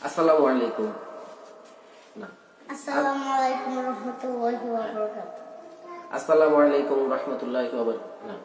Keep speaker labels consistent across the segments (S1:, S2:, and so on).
S1: আসসালামু আলাইকুম। না,
S2: আসসালামু আলাইকুম রাহমাতুল্লাহি ওয়া বারাকাতুহু।
S1: আসসালামু আলাইকুম রাহমাতুল্লাহি ওয়া বারাকাতুহু। না,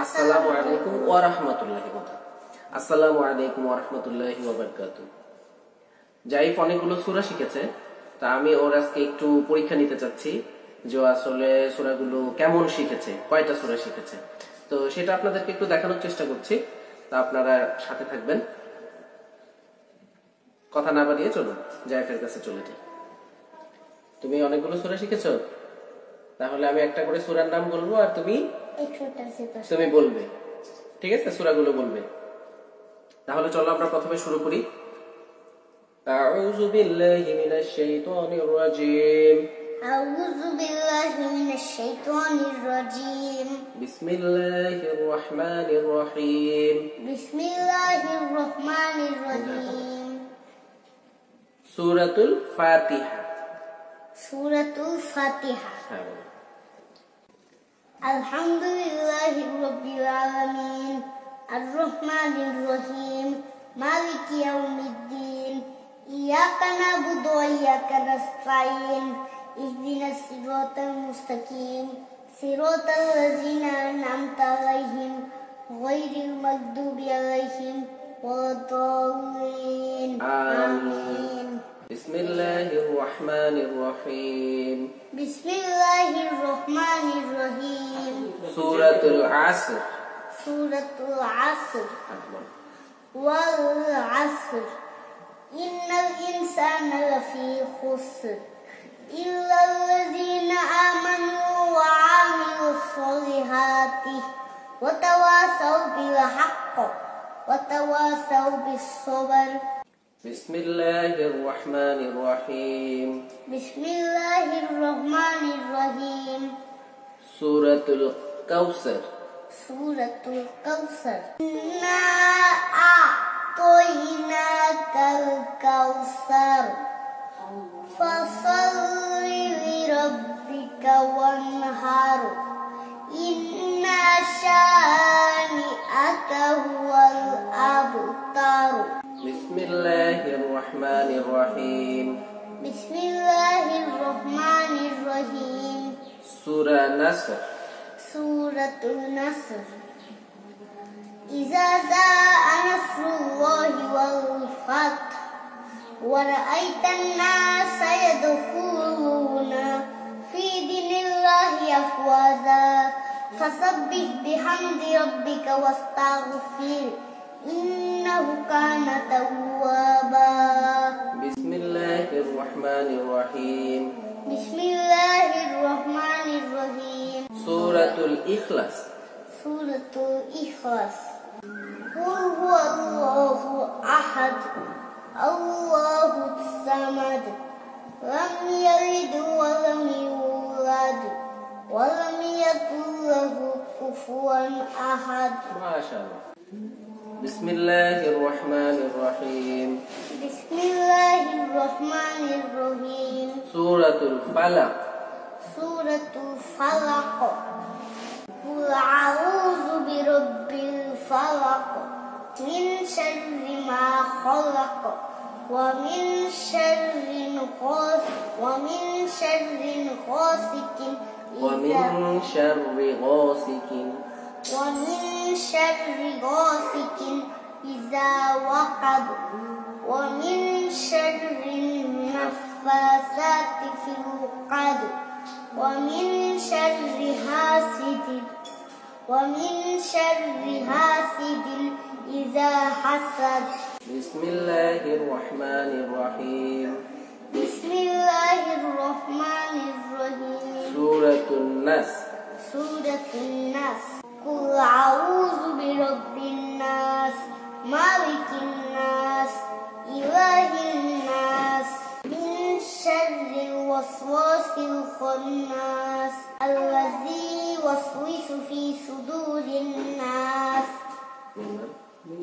S1: আসসালামু আলাইকুম ওয়া রাহমাতুল্লাহি ওয়া বারাকাতুহু। আসসালামু আলাইকুম ওয়া রাহমাতুল্লাহি ওয়া বারাকাতুহু। জাইফ অনেকগুলো সূরা শিখেছে, তা আমি ওর আজকে একটু পরীক্ষা নিতে চাচ্ছি যে আসলে সূরাগুলো কেমন শিখেছে, কয়টা সূরা শিখেছে। তো সেটা আপনাদেরকে একটু দেখানোর চেষ্টা করছি, তা আপনারা সাথে থাকবেন। কথা না বাড়িয়ে চলুন জাইফের কাছে চলে যাই। তুমি অনেকগুলো সূরা শিখেছো, তাহলে আমি একটা করে সূরার নাম বলবো আর তুমি বলবে, ঠিক আছে? সূরাগুলো বলবে। তাহলে চলো আমরা প্রথমে শুরু করি। আউযু বিল্লাহি মিনাশ শাইতানির রাজিম।
S2: আউযু বিল্লাহি মিনাশ শাইতানির রাজিম।
S1: বিসমিল্লাহির রহমানির রহিম।
S2: বিসমিল্লাহির রহমানির রহিম।
S1: সূরাতুল ফাতিহা।
S2: সূরাতুল ফাতিহা। আলহামদুলিল্লাহি রাব্বিল আলামিন আর রহমানির রহিম মালিকি ইয়াউমিদ্দিন ইয়াকা না'বুদু ওয়া ইয়াকা নাস্তাঈন ইহদিনাস সিরাতাল মুস্তাকিম সিরাতাল লাযিনা আন'আমতা আলাইহিম গায়রিল মাগদুবি আলাইহিম ওয়ালাদ-দাল্লিন। আমিন।
S1: বিসমিল্লাহির রহমানির রহিম।
S2: বিসমিল্লাহির রহমানির রহিম।
S1: সূরাতুল আসর।
S2: সূরাতুল আসর। ওয়াল আসর ইন্নাল ইনসানা লাফি খুসর ইল্লাল্লাযীনা আমানু ওয়া আমিলুস সলিহাতি ওয়া তাওয়াসাউ বিল হাক্কি ওয়া তাওয়াসাউ বিস সবর।
S1: বিসমিল্লাহির রহমানির রহিম।
S2: বিসমিল্লাহির রহমানির রহিম।
S1: সূরাতুল কাউসার।
S2: সূরাতুল কাউসার ইন্না আ'তাইনাকাল কাউসার ফাসাল্লি লিরাব্বিকা ওয়ানহার ইন্না শানি'আকা হুয়াল আবতার।
S1: বিসমিল্লাহির রহমানির রহিম।
S2: বিসমিল্লাহির রহমানির রহিম।
S1: সূরা নাসর।
S2: সূরাতুন নাসর ইযা জাআ নাসরুল্লাহি ওয়াল ফাth ওয়া রাআইতান নাসা ইয়াদখুলুনা ফি দীনিল্লাহি আফওয়াজা ফাসাব্বিহ বিহামদি রাব্বিকা ওয়াস্তাগফির ইন্নাহু কানা তাওয়াবা।
S1: বিসমিল্লাহির রহমানির রহিম।
S2: বিসমিল্লাহির রহমানির রহিম।
S1: সূরাতুল ইখলাস।
S2: সূরাতুল ইখলাস কুল হুয়াল্লাহু আহাদ আল্লাহুস সামাদ লাম ইয়ালিদ ওয়া লাম ইউলাদ ওয়া লাম ইয়াকুল লাহু কুফুয়ান আহাদ।
S1: মাশাআল্লাহ। বিসমিল্লাহির রহমানির রহিম।
S2: বিসমিল্লাহির রহমানির রহিম।
S1: সূরাতুল ফালাক।
S2: সূরাতুল ফালাক কুল আউযু বিরাব্বিল ফালাক মিন শাররি মা খালাক ওয়া মিন শাররি গাসিকিন ইযা ওয়াকাব ওয়া মিন শাররি নাফাসাতি ফিল উকাদ ওয়া মিন শাররি হাসিদিন ইযা হাসাদ।
S1: বিসমিল্লাহির রহমানির রহিম।
S2: বিসমিল্লাহির রহমানির রহিম।
S1: সূরাতুন নাস।
S2: সূরাতুন নাস কুল আউযু বিরাব্বিন নাস মালিকিন নাস ইলাহিন নাস মিন শাররিল ওয়াসওয়াসিল খান্নাস আল্লাযী ইউওয়াসওয়িসু ফি সুদুরিন নাস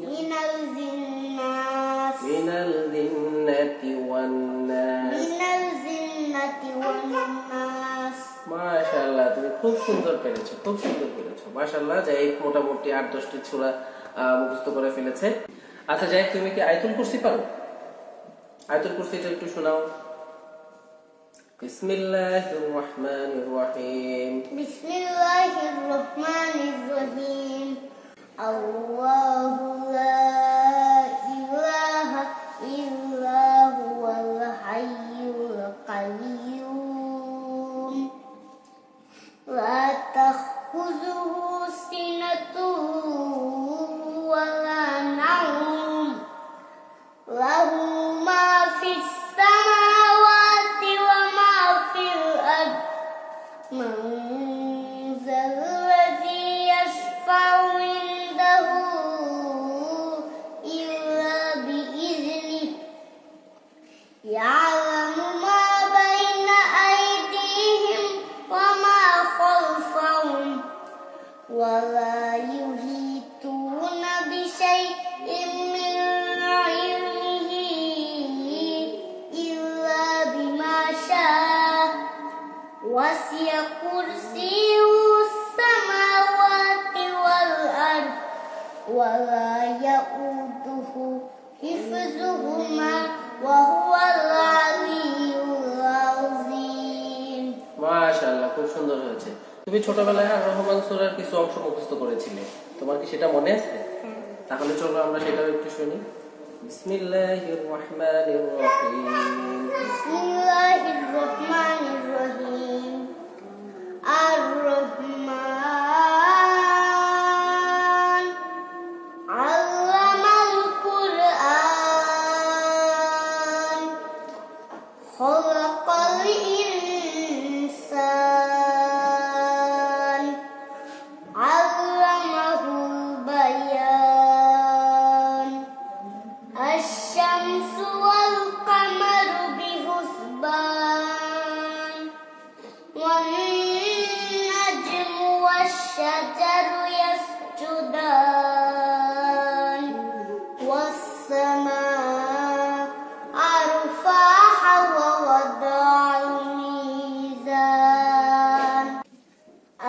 S2: মিনাল জিন্নাতি ওয়ান নাস।
S1: মাশাআল্লাহ, তুমি খুব সুন্দর পেরেছো, খুব সুন্দর পেরেছো। মাশাআল্লাহ, যাই মোটামুটি 8-10টি সূরা মুখস্থ করে ফেলেছে। আচ্ছা যাই, তুমি কি আয়াতুল কুরসি পারো? আয়াতুল কুরসিটা একটু শোনাও। বিসমিল্লাহির রহমানির রহিম।
S2: বিসমিল্লাহির রহমানির রহিম। আল্লাহু লা ইলাহা ইল্লা হুয়াল হাইয়ুল কাইয়্যুম লা তাখুযুহু সিনাতুন ওয়া লা নাওম লাহু মা ফিস সামাওয়াতি ওয়া মা ফিল আরদ মান যাল্লাযী ইয়াশফা'ু ইনদাহু ইল্লা বিইذনিহি ইয়া'লামু মা বাইনা আইদিহিম ওয়া মা খালফাহুম ওয়া লা ইউহীতুনা বিশাইইন মিন ইলমিহি ইল্লা বিমা শাআ ওয়াসি'a কুরসিয়্যুহু সামাওয়াতি ওয়াল আরদ ওয়া লা ইয়াউদুহু হিফযুহুমা ওয়া হুয়াল আলিয়্যুল আযীম।
S1: মাশাআল্লাহ, খুব সুন্দর হয়েছে। তুমি ছোটবেলায় আর রহমান সূরার কিছু অংশ মুখস্থ করেছিলে, তোমার কি সেটা মনে আছে? তাহলে চলো আমরা সেটাও একটু শুনি। বিসমিল্লাহির রহমানির রহিম।
S2: বিসমিল্লাহির রহমানির রহিম। আর রহমান আল্লামাল কুরআন খালাকাল ইনসান আল্লামাহুল বায়ান আশ-শামসু ওয়াল কামারু বিহুসবান ওয়ান নাজমু ওয়াশ-শাজারু ইয়াসজুদান ওয়াস-সামা'a রফa'aha ওয়া ওয়াদা'al মিজান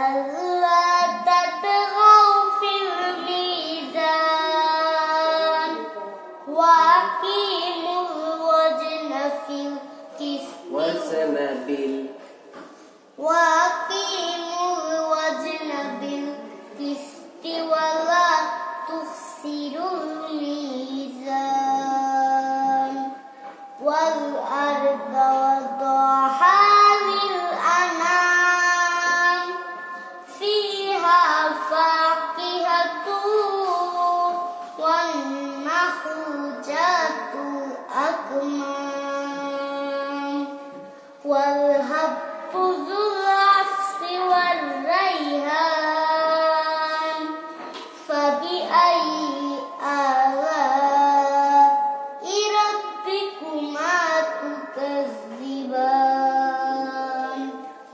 S2: আল্লা তাতগাউ ফিল মিজান ওয়া আকিমুল ওয়াজনা ফিল কিসতি
S1: ওয়াজনা বিল
S2: وأقيموا الوزن بالقسط ولا تخسروا الميزان والأرض وضعها للأنام فيها فاكهة والنخل ذات الأكمام والحب ذو العصف والريحان فبأي آلاء ربكما تكذبان।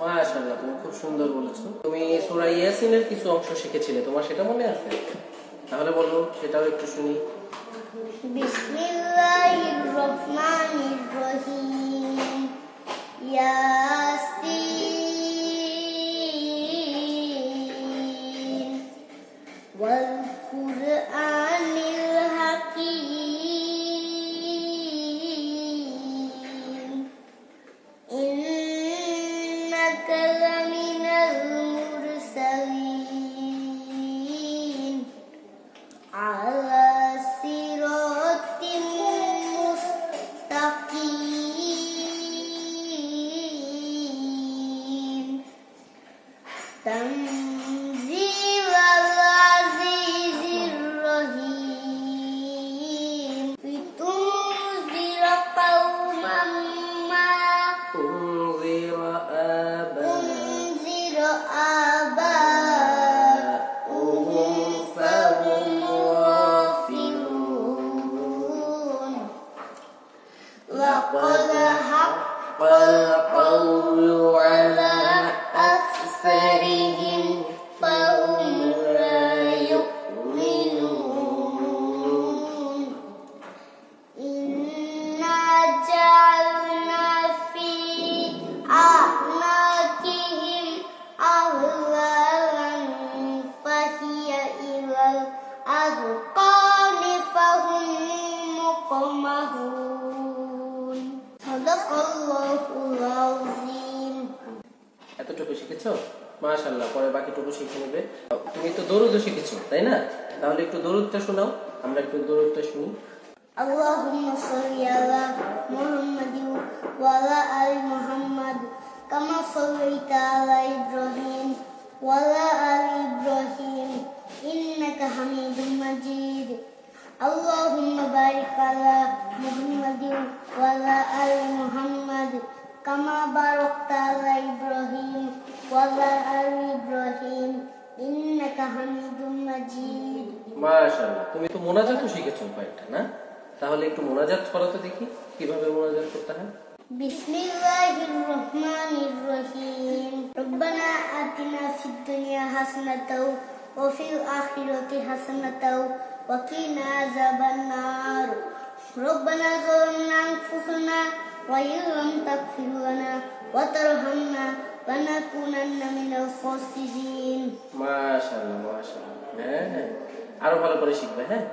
S1: মাশাআল্লাহ, তুমি খুব সুন্দর বলেছো। তুমি সূরা ইয়াসিনের কিছু অংশ শিখেছিলে, তোমার সেটা মনে আছে? তাহলে বলো, সেটাও একটু শুনি।
S2: বিসমিল্লাহির রহমানির রহিম। ইয়াসিন ওয়াল কুরআনিল হাকীম ইন্নাকা লামিনাল মুরসালিন আলা সিরাতিম মুস্তাকিম তানজিলাল আজিজির রহিম লিতুনজিরা কওমান মা
S1: উনজিরা
S2: আবাউহুম ফাহুম গাফিলুন لقد حق القول على أكثرهم فهم لا يؤمنون إنا جعلنا في أعناقهم أغلالا فهي إلى الأذقان فهم مقمحون সাদাকাল্লাহুল আযীম।
S1: এতটুকু শিখেছো? মাশাআল্লাহ। পরে বাকিটুকু শিখে নেবে। তুমি তো দরুদও শিখেছো, তাই না? তাহলে একটু দরুদটা শোনাও, আমরা একটু দরুদটা শুনি।
S2: আল্লাহুম্মা সাল্লি আলা মুহাম্মাদিন ওয়া আলা আলি মুহাম্মাদ কামা সাল্লাইতা আলা ইব্রাহিম ওয়া আলা আলি ইব্রাহিম ইন্নাকা হামিদুম মাজিদ। আল্লাহুম্মা বারিক আলা মুহাম্মাদিন ওয়া আলা আলি মুহাম্মাদ কামা বারাকতা আলা ইব্রাহিম ওয়া আলা আলি ইব্রাহিম ইন্নাকা হামিদুম মাজিদ।
S1: মাশাআল্লাহ। তুমি তো মোনাজাতও শিখেছো কয়েকটা, না? তাহলে একটু মোনাজাত করো তো দেখি, কিভাবে মোনাজাত করতে হয়।
S2: বিসমিল্লাহির রহমানির রহিম। রব্বানা আতিনা ফিদ দুনিয়া হাসানাতাও ওয়া ফিল আখিরাতি হাসানাতাও ওয়া কিনা আযাবান্নার। রব্বানা যালামনা আনফুসানা ওয়া ইন লাম তাগফির লানা ওয়া তারহামনা লানাকুনান্না মিনাল খাসিরিন।
S1: মাশাআল্লাহ, মাশাআল্লাহ। হ্যাঁ, আরো ভালো করে শিখবে। হ্যাঁ,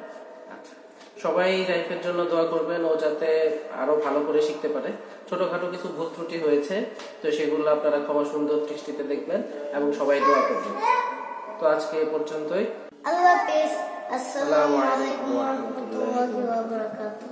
S1: আচ্ছা। সবাই জাইফের জন্য দোয়া করবেন, ও যাতে আরো ভালো করে শিখতে পারে। ছোটখাটো কিছু ভুল ত্রুটি হয়েছে, তো সেগুলো আপনারা ক্ষমা সুন্দর দৃষ্টিতে দেখবেন এবং সবাই দোয়া করবেন। তো আজকে এ পর্যন্তই।
S2: আল্লাহ হাফেজ। আসসালামু আলাইকুম ওয়া রাহমাতুল্লাহি ওয়া বারাকাতুহু।